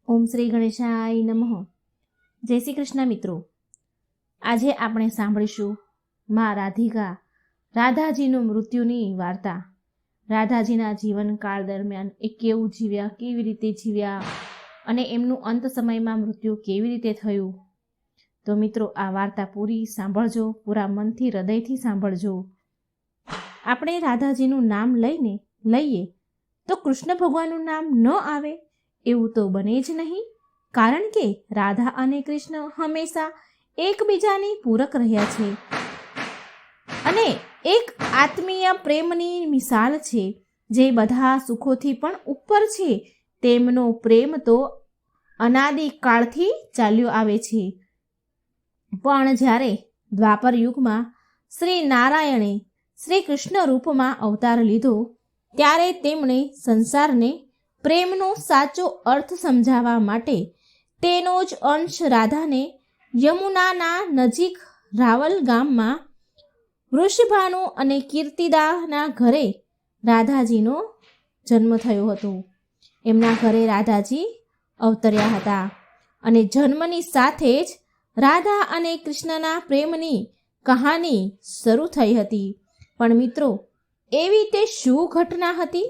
ઓમ શ્રી ગણેશાય નમઃ. જય શ્રી કૃષ્ણ મિત્રો. આજે આપણે સાંભળીશું મા રાધિકા રાધાજીનું મૃત્યુની વાર્તા. રાધાજીના જીવનકાળ દરમિયાન એ કેવું જીવ્યા, કેવી રીતે જીવ્યા અને એમનું અંત સમયમાં મૃત્યુ કેવી રીતે થયું. તો મિત્રો આ વાર્તા પૂરી સાંભળજો, પૂરા મનથી હૃદયથી સાંભળજો. આપણે રાધાજીનું નામ લઈએ તો કૃષ્ણ ભગવાનનું નામ ન આવે એવું તો બને જ નહીં, કારણ કે રાધા અને કૃષ્ણ હંમેશા એકબીજાની પૂરક રહ્યા છે અને એક આત્મીય પ્રેમની મિસાલ છે, જે બધા સુખોથી પણ ઉપર છે. તેમનો પ્રેમ તો અનાદિકાળથી ચાલ્યો આવે છે. પણ જ્યારે દ્વાપર યુગમાં શ્રી નારાયણે શ્રી કૃષ્ણ રૂપમાં અવતાર લીધો, ત્યારે તેમણે સંસારને પ્રેમનો સાચો અર્થ સમજાવવા માટે તેનો જ અંશ રાધાને યમુનાના નજીક રાવલ ગામમાં વૃષભાનુ અને કીર્તિદાના ઘરે રાધાજીનો જન્મ થયો હતો. એમના ઘરે રાધાજી અવતર્યા હતા અને જન્મની સાથે જ રાધા અને કૃષ્ણના પ્રેમની કહાની શરૂ થઈ હતી. પણ મિત્રો, એવી તે શું ઘટના હતી?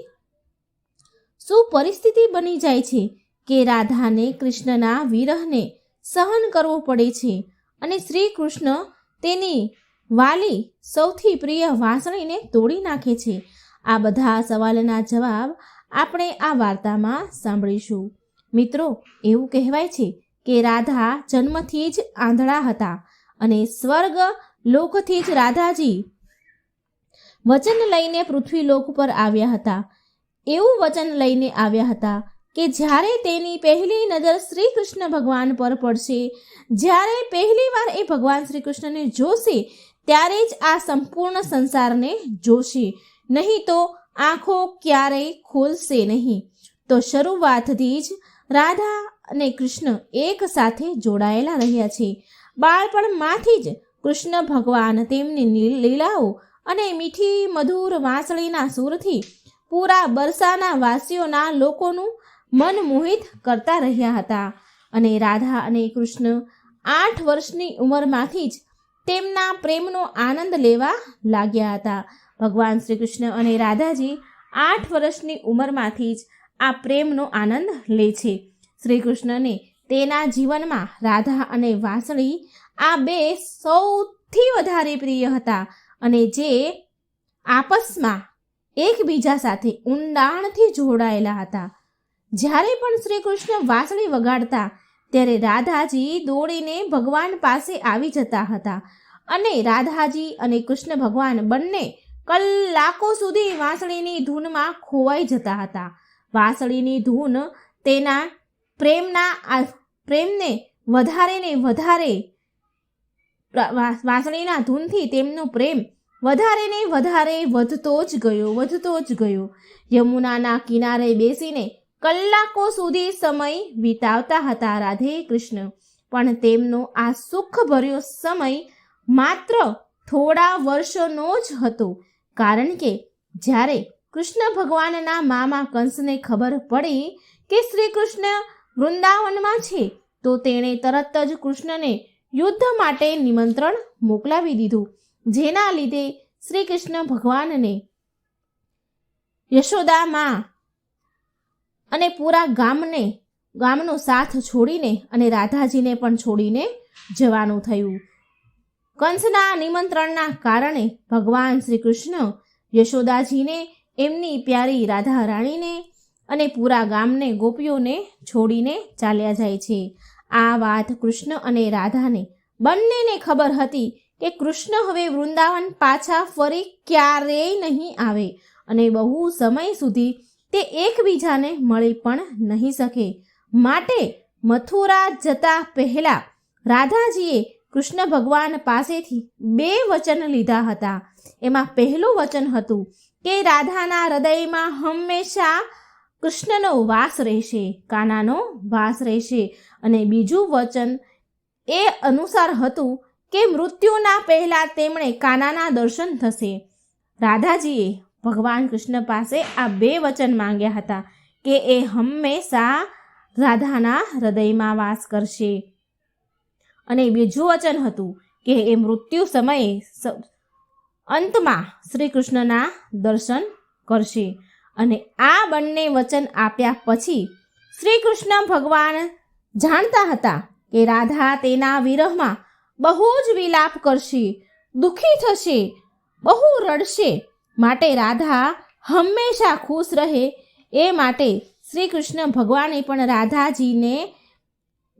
શું પરિસ્થિતિ બની જાય છે કે રાધાને કૃષ્ણના વિરહને સહન કરવો પડે છે અને શ્રી કૃષ્ણ તેની વાલી સૌથી પ્રિય વાંસળીને તોડી નાખે છે? આ બધા સવાલના જવાબ આપણે આ વાર્તામાં સાંભળીશું. મિત્રો, એવું કહેવાય છે કે રાધા જન્મથી જ આંધળા હતા અને સ્વર્ગ લોકથી જ રાધાજી વચન લઈને પૃથ્વીલોક પર આવ્યા હતા. એવું વચન લઈને આવ્યા હતા કે જ્યારે તેની પહેલી નજર શ્રી કૃષ્ણ ભગવાન પર પડશે, જ્યારે પહેલી વાર એ ભગવાન શ્રી કૃષ્ણને જોશે, ત્યારે જ આ સંપૂર્ણ સંસારને જોશે, નહીં તો આંખો ક્યારેય ખોલશે નહીં. તો શરૂઆતથી જ રાધા અને કૃષ્ણ એક સાથે જોડાયેલા રહ્યા છે. બાળપણમાંથી જ કૃષ્ણ ભગવાન તેમની લીલાઓ અને મીઠી મધુર વાંસળીના સૂરથી પૂરા બરસાના વાસીઓના લોકોનું મન મોહિત કરતા રહ્યા હતા. અને રાધા અને કૃષ્ણ 8 વર્ષની ઉંમરમાંથી જ તેમના પ્રેમનો આનંદ લેવા લાગ્યા હતા. ભગવાન શ્રી કૃષ્ણ અને રાધાજી 8 વર્ષની ઉંમરમાંથી જ આ પ્રેમનો આનંદ લે છે. શ્રી કૃષ્ણને તેના જીવનમાં રાધા અને વાંસળી આ બે સૌથી વધારે પ્રિય હતા અને જે આપસમાં એકબીજા સાથે ઊંડાણથી જોડાયેલા હતા. જ્યારે પણ શ્રી કૃષ્ણ વાંસળી વગાડતા, ત્યારે રાધાજી દોડીને ભગવાન પાસે આવી જતા હતા અને રાધાજી અને કૃષ્ણ ભગવાન બંને કલાકો સુધી વાંસળીની ધૂનમાં ખોવાઈ જતા હતા. વાંસળીની ધૂન તેના પ્રેમને વધારે ને વધારે, વાંસળીના ધૂનથી તેમનો પ્રેમ વધારે ને વધારે વધતો જ ગયો. યમુનાના કિનારે બેસીને કલાકો સુધી સમય વિતાવતા હતા રાધે કૃષ્ણ. પણ તેમનો આ સુખભર્યો સમય માત્ર થોડા વર્ષોનો જ હતો, કારણ કે જ્યારે કૃષ્ણ ભગવાનના મામા કંસને ખબર પડી કે શ્રી કૃષ્ણ વૃંદાવનમાં છે, તો તેણે તરત જ કૃષ્ણને યુદ્ધ માટે નિમંત્રણ મોકલાવી દીધું, જેના લીધે શ્રી કૃષ્ણ ભગવાનને યશોદા માં અને પૂરા ગામનો સાથ છોડીને અને રાધાજીને પણ છોડીને જવાનું થયું. કંસના નિમંત્રણના કારણે ભગવાન શ્રી કૃષ્ણ યશોદાજીને, એમની પ્યારી રાધા રાણીને અને પૂરા ગામને ગોપીઓને છોડીને ચાલ્યા જાય છે. આ વાત કૃષ્ણ અને રાધાને બંનેને ખબર હતી કે કૃષ્ણ હવે વૃંદાવન પાછા ફરી ક્યારેય નહીં આવે અને બહુ સમય સુધી તે એકબીજાને મળી પણ નહીં શકે. માટે મથુરા જતા પહેલા રાધાજીએ કૃષ્ણ ભગવાન પાસેથી 2 વચન લીધા હતા. એમાં પહેલું વચન હતું કે રાધાના હૃદયમાં હંમેશા કૃષ્ણનો વાસ રહેશે, કાનાનો વાસ રહેશે. અને બીજું વચન એ અનુસાર હતું કે મૃત્યુના પહેલા તેમણે કાનાના દર્શન થશે. રાધાજીએ ભગવાન કૃષ્ણ પાસે આ 2 વચન માંગ્યા હતા કે એ હંમેશા રાધાના હૃદયમાં વાસ કરશે. અને બીજું વચન હતું કે એ મૃત્યુ સમયે અંતમાં શ્રી કૃષ્ણના દર્શન કરશે. અને આ બંને વચન આપ્યા પછી શ્રી કૃષ્ણ ભગવાન જાણતા હતા કે રાધા તેના વિરહમાં બહુ જ વિલાપ કરશે, દુઃખી થશે, બહુ રડશે. માટે રાધા હંમેશા ખુશ રહે એ માટે શ્રી કૃષ્ણ ભગવાને પણ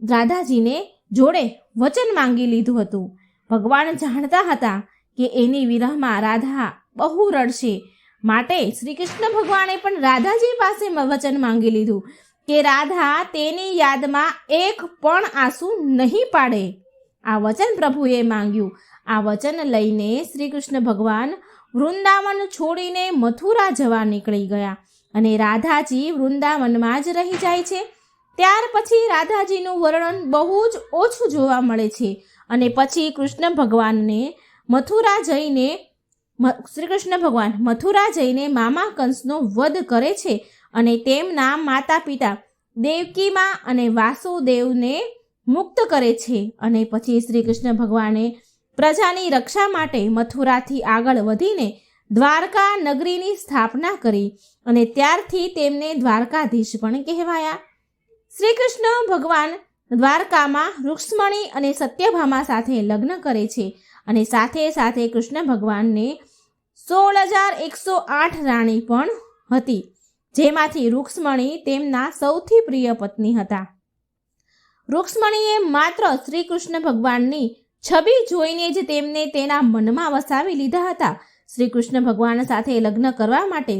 રાધાજીને જોડે વચન માંગી લીધું હતું. ભગવાન જાણતા હતા કે એની વિરહમાં રાધા બહુ રડશે. માટે શ્રી કૃષ્ણ ભગવાને પણ રાધાજી પાસે વચન માંગી લીધું કે રાધા તેની યાદમાં એક પણ આંસુ નહીં પાડે. આ વચન પ્રભુએ માંગ્યું. આ વચન લઈને શ્રી કૃષ્ણ ભગવાન વૃંદાવન છોડીને મથુરા જવા નીકળી ગયા અને રાધાજી વૃંદાવનમાં જ રહી જાય છે. ત્યાર પછી રાધાજીનું વર્ણન બહુ જ ઓછું જોવા મળે છે. અને પછી કૃષ્ણ ભગવાનને શ્રી કૃષ્ણ ભગવાન મથુરા જઈને મામા કંસનો વધ કરે છે અને તેમના માતા પિતા દેવકીમાં અને વાસુદેવને મુક્ત કરે છે. અને પછી શ્રી કૃષ્ણ ભગવાને પ્રજાની રક્ષા માટે મથુરાથી આગળ વધીને દ્વારકા નગરીની સ્થાપના કરી અને ત્યારથી તેમને દ્વારકાધીશ પણ કહેવાયા. શ્રી કૃષ્ણ ભગવાન દ્વારકામાં રૂક્ષ્મણી અને સત્યભામા સાથે લગ્ન કરે છે અને સાથે સાથે કૃષ્ણ ભગવાનને 16,108 રાણી પણ હતી, જેમાંથી રૂક્ષ્મણી તેમના સૌથી પ્રિય પત્ની હતા. રૂક્ષ્મણીએ માત્ર શ્રી કૃષ્ણ ભગવાનની છબી જોઈને જ તેમને તેના મનમાં વસાવી લીધા હતા. શ્રી કૃષ્ણ ભગવાન સાથે લગ્ન કરવા માટે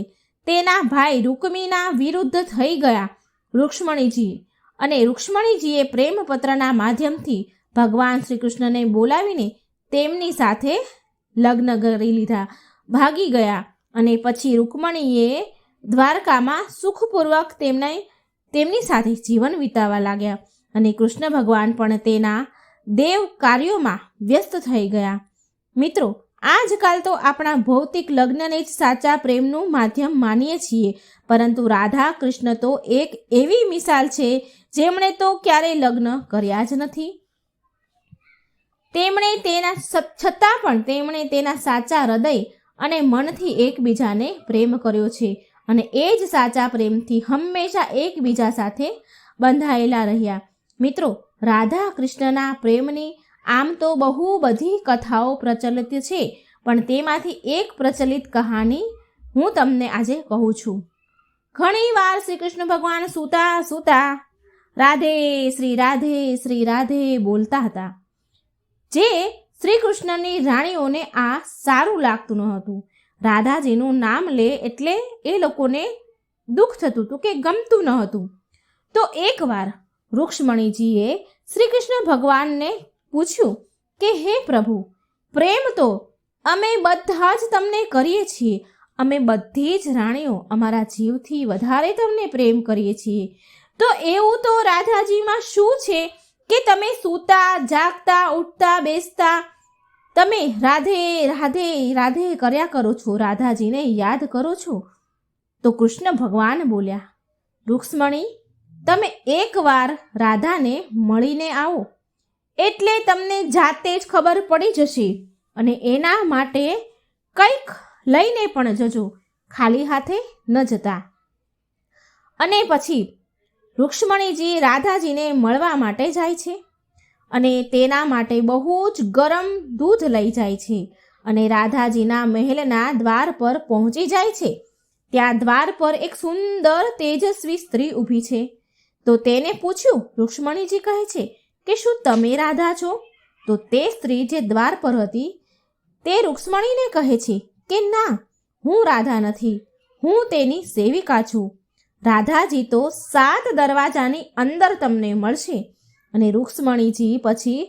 તેના ભાઈ રૂકમીના વિરુદ્ધ થઈ ગયા રૂક્ષ્મણીજી. અને રૂક્ષ્મણીજીએ પ્રેમપત્રના માધ્યમથી ભગવાન શ્રી કૃષ્ણને બોલાવીને તેમની સાથે લગ્ન કરી લીધા, ભાગી ગયા. અને પછી રૂકમણીએ દ્વારકામાં સુખપૂર્વક તેમની સાથે જીવન વિતાવવા લાગ્યા અને કૃષ્ણ ભગવાન પણ તેના દેવ કાર્યોમાં વ્યસ્ત થઈ ગયા. મિત્રો, આજકાલ તો આપણા ભૌતિક લગ્નને જ સાચા પ્રેમનું માધ્યમ માનીએ છીએ, પરંતુ રાધા કૃષ્ણ તો એક એવી મિસાલ છે જેમણે તો ક્યારેય લગ્ન કર્યા જ નથી. છતાં પણ તેમણે તેના સાચા હૃદય અને મનથી એકબીજાને પ્રેમ કર્યો છે અને એ જ સાચા પ્રેમથી હંમેશા એકબીજા સાથે બંધાયેલા રહ્યા. મિત્રો, રાધા કૃષ્ણના પ્રેમની આમ તો બહુ બધી કથાઓ પ્રચલિત છે, પણ તેમાંથી એક પ્રચલિત કહાની હું તમને આજે કહું છું. ઘણી વાર શ્રી કૃષ્ણ ભગવાન સૂતા રાધે શ્રી રાધે બોલતા હતા, જે શ્રી કૃષ્ણની રાણીઓને આ સારું લાગતું ન હતું. રાધાજીનું નામ લે એટલે એ લોકોને દુઃખ થતું હતું કે ગમતું ન હતું. તો એકવાર રૂક્ષ્મણીજીએ શ્રી કૃષ્ણ ભગવાનને પૂછ્યું કે હે પ્રભુ, પ્રેમ તો અમે બધા જ તમને કરીએ છીએ. અમે બધી જ રાણીઓ અમારા જીવથી વધારે તમને પ્રેમ કરીએ છીએ. તો એવું તો રાધાજીમાં શું છે કે તમે સૂતા જાગતા ઉઠતા બેસતા તમે રાધે રાધે રાધે કર્યા કરો છો, રાધાજીને યાદ કરો છો? તો કૃષ્ણ ભગવાન બોલ્યા, રૂક્ષ્મણી, તમે એકવાર રાધાને મળીને આવો એટલે તમને જાતે જ ખબર પડી જશે. અને એના માટે કંઈક લઈને પણ જજો, ખાલી હાથે ન જતા. અને પછી રૂક્ષ્મણીજી રાધાજીને મળવા માટે જાય છે અને તેના માટે બહુ જ ગરમ દૂધ લઈ જાય છે અને રાધાજીના મહેલના દ્વાર પર પહોંચી જાય છે. ત્યાં દ્વાર પર એક સુંદર તેજસ્વી સ્ત્રી ઊભી છે. તો તેને પૂછ્યું, રૂક્ષ્મણીજી કહે છે કે શું તમે રાધા છો? તો તે સ્ત્રી જે દ્વાર પર હતી તે રૂક્ષ્મણીને કહે છે કે ના, હું રાધા નથી, હું તેની સેવિકા છું. રાધાજી તો 7 દરવાજાની અંદર તમને મળશે. અને રૂક્ષ્મણીજી પછી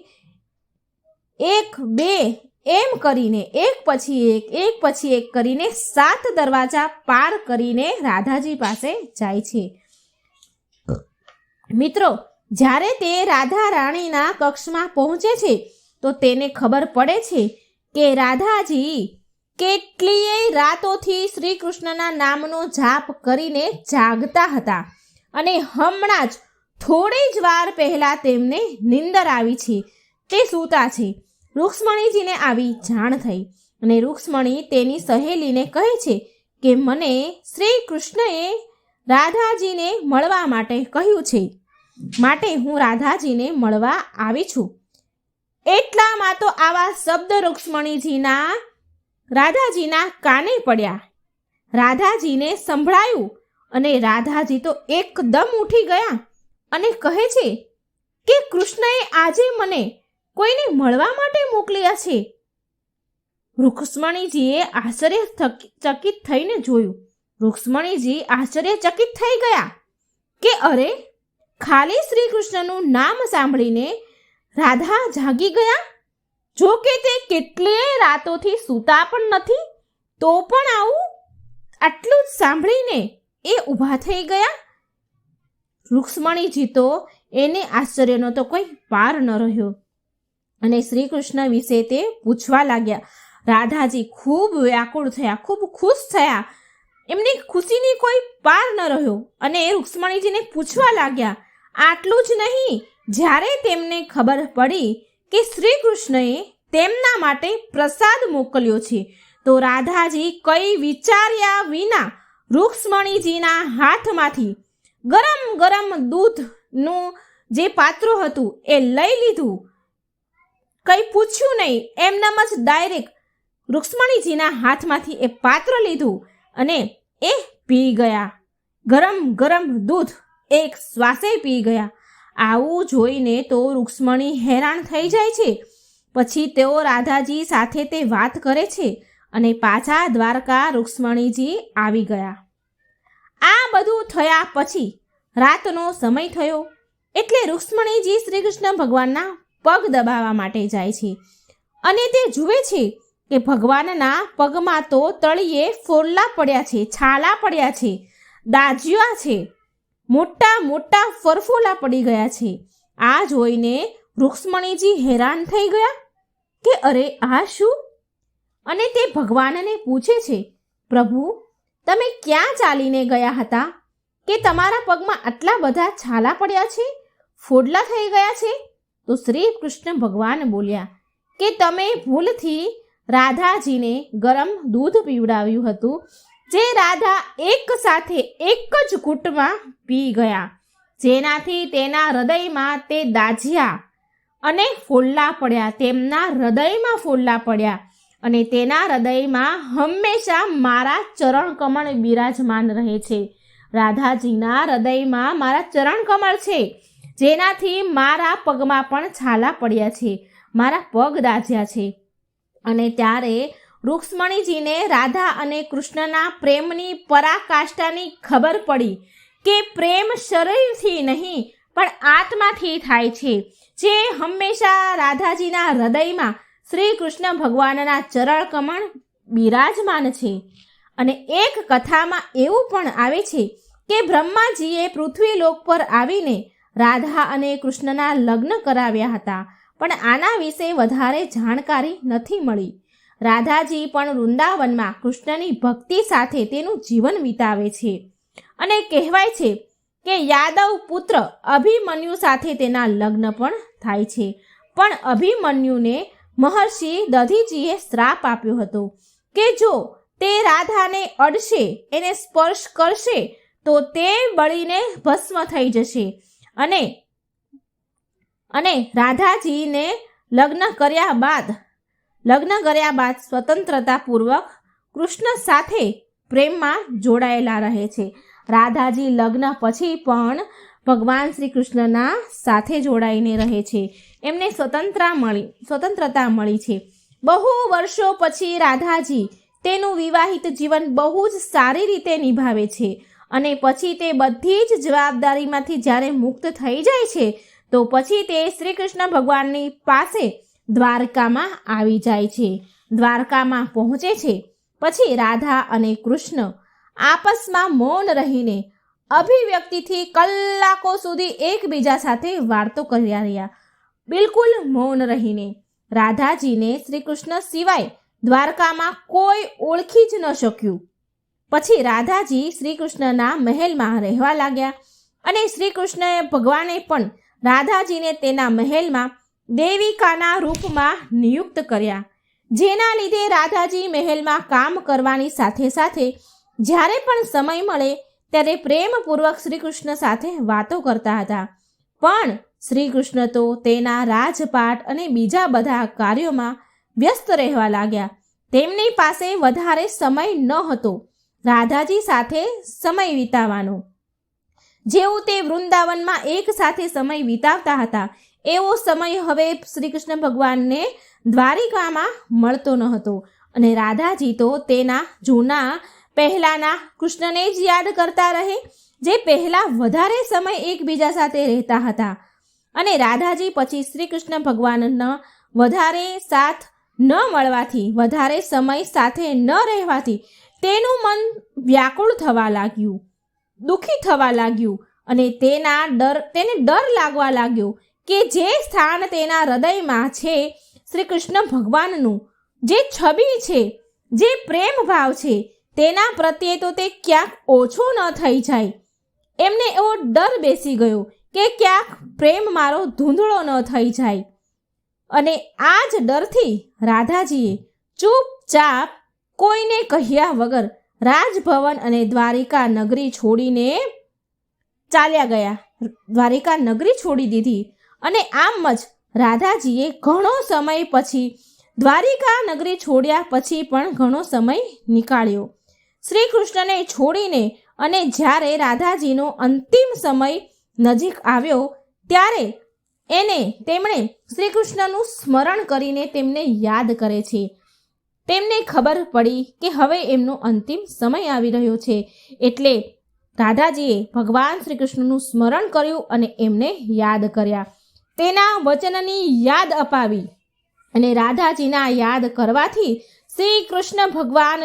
1 2 એમ કરીને એક પછી એક કરીને 7 દરવાજા પાર કરીને રાધાજી પાસે જાય છે. મિત્રો, જ્યારે તે રાધા રાણીના કક્ષમાં પહોંચે છે તો તેને ખબર પડે છે કે રાધાજી કેટલીય રાતોથી શ્રી કૃષ્ણના નામનો જાપ કરીને જાગતા હતા અને હમણાં જ થોડી જ વાર પહેલા તેમને નિંદર આવી છે, તે સૂતા છે. રૂક્ષ્મણીજીને આવી જાણ થઈ અને રૂક્ષ્મણી તેની સહેલીને કહે છે કે મને શ્રી કૃષ્ણએ રાધાજીને મળવા માટે કહ્યું છે, માટે હું રાધાજીને મળવા આવી છું. એટલામાં તો આવા શબ્દ રાધાજીના કાને પડ્યા. રાધાજીને સંભળાયું અને રાધાજી તો એકદમ ઉઠી ગયા અને કહે છે કે કૃષ્ણએ આજે મને કોઈને મળવા માટે મોકલ્યા છે. રૂક્ષ્મણીજીએ આશ્ચર્યચકિત થઈને જોયું. રૂક્ષ્મણીજી આશ્ચર્યચકિત થઈ ગયા કે અરે, ખાલી શ્રી કૃષ્ણનું નામ સાંભળીને રાધા જાગી ગયા. જો કે તે કેટલીય રાતોથી સૂતા પણ નથી, તો પણ આટલું જ સાંભળીને એ ઊભા થઈ ગયા. રૂક્ષ્મણીજી તો એને આશ્ચર્યનો તો કોઈ પાર ન રહ્યો અને શ્રી કૃષ્ણ વિશે તે પૂછવા લાગ્યા. રાધાજી ખૂબ વ્યાકુળ થયા, ખૂબ ખુશ થયા. એમની ખુશીની કોઈ પાર ન રહ્યો અને રૂક્ષ્મણીજીને પૂછવા લાગ્યા. આટલું જ નહીં, જ્યારે તેમને ખબર પડી કે શ્રી કૃષ્ણએ તેમના માટે પ્રસાદ મોકલ્યો છે, તો રાધાજી કંઈ વિચાર્યા વિના રૂક્ષ્મણીજીના હાથમાંથી ગરમ ગરમ દૂધનું જે પાત્ર હતું એ લઈ લીધું. કંઈ પૂછ્યું નહીં, એમનામ જ ડાયરેક્ટ રૂક્ષ્મણીજીના હાથમાંથી એ પાત્ર લીધું અને એ પી ગયા. ગરમ ગરમ દૂધ એક શ્વાસે પી ગયા. આવું જોઈને તો રૂક્ષ્મણી હેરાન થઈ જાય છે. પછી તેઓ રાધાજી સાથે તે વાત કરે છે અને પાછા દ્વારકા રૂક્ષ્મણીજી આવી ગયા. આ બધું થયા પછી રાતનો સમય થયો એટલે રૂક્ષ્મણીજી શ્રી કૃષ્ણ ભગવાનના પગ દબાવવા માટે જાય છે અને તે જુએ છે કે ભગવાનના પગમાં તો તળિયે ફોલ્લા પડ્યા છે, છાલા પડ્યા છે, દાજ્યા છે, મોટા મોટા ફરફોલા પડી ગયા છે. આ જોઈને રૂક્ષ્મણીજી હેરાન થઈ ગયા કે અરે, આ શું? અને તે ભગવાનને પૂછે છે, પ્રભુ, તમે ક્યાં ચાલીને ગયા હતા કે તમારા પગમાં આટલા બધા છાલા પડ્યા છે, ફોડલા થઈ ગયા છે? તો શ્રી કૃષ્ણ ભગવાન બોલ્યા કે તમે ભૂલથી રાધાજીને ગરમ દૂધ પીવડાવ્યું હતું, જે રાધા એક સાથે એક જ ઘૂંટમાં પી ગયા, જેનાથી તેના હૃદયમાં તે દાઝ્યા અને ફોલ્લા પડ્યા. તેમના હૃદયમાં ફોલ્લા પડ્યા અને તેના હૃદયમાં હંમેશા મારા ચરણ કમળ બિરાજમાન રહે છે. રાધાજીના હૃદયમાં મારા ચરણ કમળ છે, જેનાથી મારા પગમાં પણ છાલા પડ્યા છે, મારા પગ દાઝ્યા છે. અને ત્યારે રૂક્ષ્મણીજીને રાધા અને કૃષ્ણના પ્રેમની પરાકાષ્ઠાની ખબર પડી કે પ્રેમ શરીરથી નહીં પણ આત્માથી થાય છે, જે હંમેશા રાધાજીના હૃદયમાં શ્રી કૃષ્ણ ભગવાનના ચરણ કમળ બિરાજમાન છે. અને એક કથામાં એવું પણ આવે છે કે બ્રહ્માજીએ પૃથ્વીલોક પર આવીને રાધા અને કૃષ્ણના લગ્ન કરાવ્યા હતા, પણ આના વિશે વધારે જાણકારી નથી મળી. રાધાજી પણ વૃંદાવનમાં કૃષ્ણની ભક્તિ સાથે તેનું જીવન વિતાવે છે અને કહેવાય છે કે યાદવ પુત્ર અભિમન્યુ સાથે તેના લગ્ન પણ થાય છે. પણ અભિમન્યુને મહર્ષિ દધીજીએ શ્રાપ આપ્યો હતો કે જો તે રાધાને અડશે, એને સ્પર્શ કરશે તો તે બળીને ભસ્મ થઈ જશે. અને રાધાજીને લગ્ન કર્યા બાદ સ્વતંત્રતાપૂર્વક કૃષ્ણ સાથે પ્રેમમાં જોડાયેલા રહે છે. રાધાજી લગ્ન પછી પણ ભગવાન શ્રી કૃષ્ણના સાથે જોડાઈને રહે છે. એમને સ્વતંત્રતા મળી છે. બહુ વર્ષો પછી રાધાજી તેનું વિવાહિત જીવન બહુ જ સારી રીતે નિભાવે છે અને પછી તે બધી જ જવાબદારીમાંથી જ્યારે મુક્ત થઈ જાય છે તો પછી તે શ્રી કૃષ્ણ ભગવાનની પાસે દ્વારકામાં આવી જાય છે. દ્વારકામાં પહોંચે છે. પછી રાધા અને કૃષ્ણ આપસમાં મૌન રહીને અભિવ્યક્તિથી કલાકો સુધી એકબીજા સાથે વાર્તો કર્યા રહ્યા. બિલકુલ મૌન રહીને રાધાજીને શ્રી કૃષ્ણ સિવાય દ્વારકામાં કોઈ ઓળખી જ ન શક્યું. પછી રાધાજી શ્રી કૃષ્ણના મહેલમાં રહેવા લાગ્યા અને શ્રી કૃષ્ણ ભગવાને પણ રાધાજીને તેના મહેલમાં દેવિકાના રૂપમાં નિયુક્ત કર્યા, જેના લીધે રાધાજી મહેલમાં કામ કરવાની સાથે સાથે જ્યારે પણ સમય મળે ત્યારે પ્રેમપૂર્વક શ્રી કૃષ્ણ સાથે વાતો કરતા હતા. પણ શ્રી કૃષ્ણ તો તેના રાજપાટ અને બીજા બધા કાર્યોમાં વ્યસ્ત રહેવા લાગ્યા. તેમની પાસે વધારે સમય ન હતો રાધાજી સાથે સમય વિતાવવાનો. જેવું તે વૃંદાવનમાં એક સાથે સમય વિતાવતા હતા એવો સમય હવે શ્રી કૃષ્ણ ભગવાનને દ્વારિકામાં મળતો ન હતો. અને રાધાજી તો તેના જૂના પહેલાના કૃષ્ણને જ યાદ કરતા રહે, જે પહેલા વધારે સમય એકબીજા સાથે રહેતા હતા. અને રાધાજી પછી શ્રી કૃષ્ણ ભગવાનના વધારે સાથ ન મળવાથી, વધારે સમય સાથે ન રહેવાથી તેનું મન વ્યાકુળ થવા લાગ્યું, દુઃખી થવા લાગ્યું. અને તેને ડર લાગવા લાગ્યો કે જે સ્થાન તેના હૃદયમાં છે શ્રી કૃષ્ણ ભગવાનનું, જે છબી છે, જે પ્રેમ ભાવ છે, તેના પ્રત્યે તો તે ક્યાંક ઓછો ન થઈ જાય. એમને એવો ડર બેસી ગયો કે ક્યાંક પ્રેમ મારો ધૂંધળો ન થઈ જાય. અને આ જ ડરથી રાધાજીએ ચૂપચાપ કોઈને કહ્યા વગર રાજભવન અને દ્વારિકા નગરી છોડીને ચાલ્યા ગયા, દ્વારિકા નગરી છોડી દીધી. અને આમ જ રાધાજીએ ઘણો સમય પછી દ્વારિકા નગરી છોડ્યા પછી પણ ઘણો સમય નીકાળ્યો શ્રી કૃષ્ણને છોડીને. અને જ્યારે રાધાજીનો અંતિમ સમય નજીક આવ્યો ત્યારે તેમણે શ્રી કૃષ્ણનું સ્મરણ કરીને તેમને યાદ કરે છે. તેમને ખબર પડી કે હવે એમનો અંતિમ સમય આવી રહ્યો છે, એટલે રાધાજીએ ભગવાન શ્રી કૃષ્ણનું સ્મરણ કર્યું અને એમને યાદ કર્યા, તેના વચનની યાદ અપાવી. અને રાધાજીના યાદ કરવાથી શ્રી કૃષ્ણ ભગવાન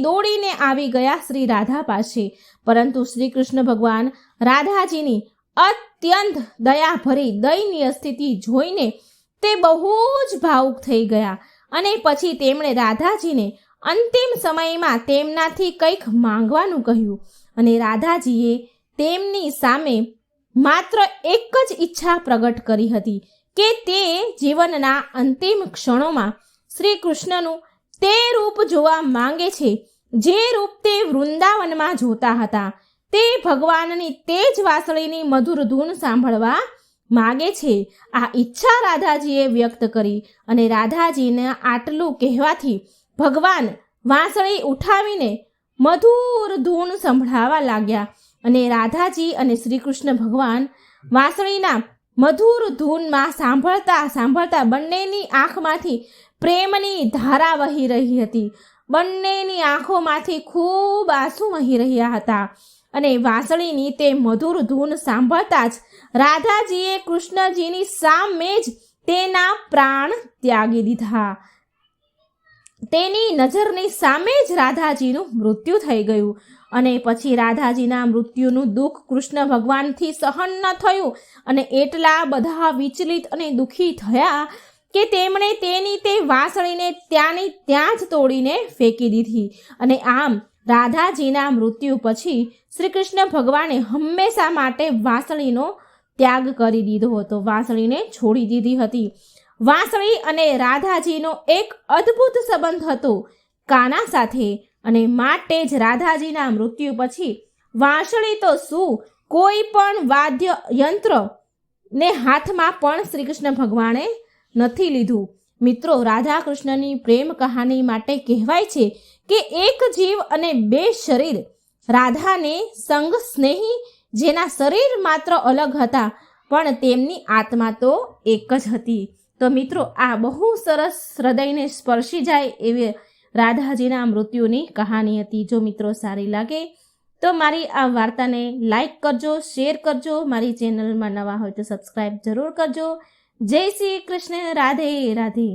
દોડીને આવી ગયા શ્રી રાધા પાસે. પરંતુ શ્રી કૃષ્ણ ભગવાન રાધાજીની અત્યંત દયાભરી દયનીય સ્થિતિ જોઈને તે બહુ જ ભાવુક થઈ ગયા. અને પછી તેમણે રાધાજીને અંતિમ સમયમાં તેમનાથી કંઈક માંગવાનું કહ્યું. અને રાધાજીએ તેમની સામે માત્ર એક જ ઈચ્છા પ્રગટ કરી હતી કે તે જીવનના અંતિમ ક્ષણોમાં શ્રી કૃષ્ણનું તે રૂપ જોવા માંગે છે જે રૂપ તે વૃંદાવનમાં જોતા હતા. તે ભગવાનની તે જ વાંસળીની મધુર ધૂન સાંભળવા માગે છે. આ ઈચ્છા રાધાજીએ વ્યક્ત કરી. અને રાધાજીને આટલું કહેવાથી ભગવાન વાંસળી ઉઠાવીને મધુર ધૂન સંભળાવા લાગ્યા. અને રાધાજી અને શ્રી કૃષ્ણ ભગવાન વાંસળીના મધુર ધૂનમાં સાંભળતા બંનેની આંખમાંથી પ્રેમની ધારા વહી રહી હતી. બંનેની આંખોમાંથી ખૂબ આંસુ વહી રહ્યા હતા. અને વાંસળીની તે મધુર ધૂન સાંભળતા જ રાધાજીએ કૃષ્ણજીની સામે જ તેના પ્રાણ ત્યાગી દીધા. તેની નજરની સામે જ રાધાજીનું મૃત્યુ થઈ ગયું. અને પછી રાધાજીના મૃત્યુનું દુઃખ કૃષ્ણ ભગવાનથી સહન ન થયું અને એટલા બધા વિચલિત અને દુઃખી થયા કે તેમણે તેની તે વાંસળીને ત્યાંની ત્યાં જ તોડીને ફેંકી દીધી. અને આમ રાધાજીના મૃત્યુ પછી શ્રી કૃષ્ણ ભગવાને હંમેશા માટે વાંસળીનો ત્યાગ કરી દીધો હતો, વાંસળીને છોડી દીધી હતી. વાંસળી અને રાધાજીનો એક અદ્ભુત સંબંધ હતો કાના સાથે. અને માટે જ રાધાજીના મૃત્યુ પછી વાંસળી તો શું, કોઈ પણ વાદ્ય યંત્ર ને હાથમાં પણ શ્રી કૃષ્ણ ભગવાને નથી લીધું. મિત્રો, રાધા કૃષ્ણની પ્રેમ કહાની માટે કહેવાય છે કે એક જીવ અને બે શરીર. રાધાને સંગ સ્નેહી, જેના શરીર માત્ર અલગ હતા પણ તેમની આત્મા તો એક જ હતી. તો મિત્રો, આ બહુ સરસ હૃદયને સ્પર્શી જાય એવી રાધાજીના મૃત્યુની કહાની હતી. જો મિત્રો સારી લાગે તો મારી આ વાર્તાને લાઈક કરજો, શેર કરજો. મારી ચેનલમાં નવા હોય તો સબસ્ક્રાઈબ જરૂર કરજો. જય શ્રી કૃષ્ણ. રાધે રાધે.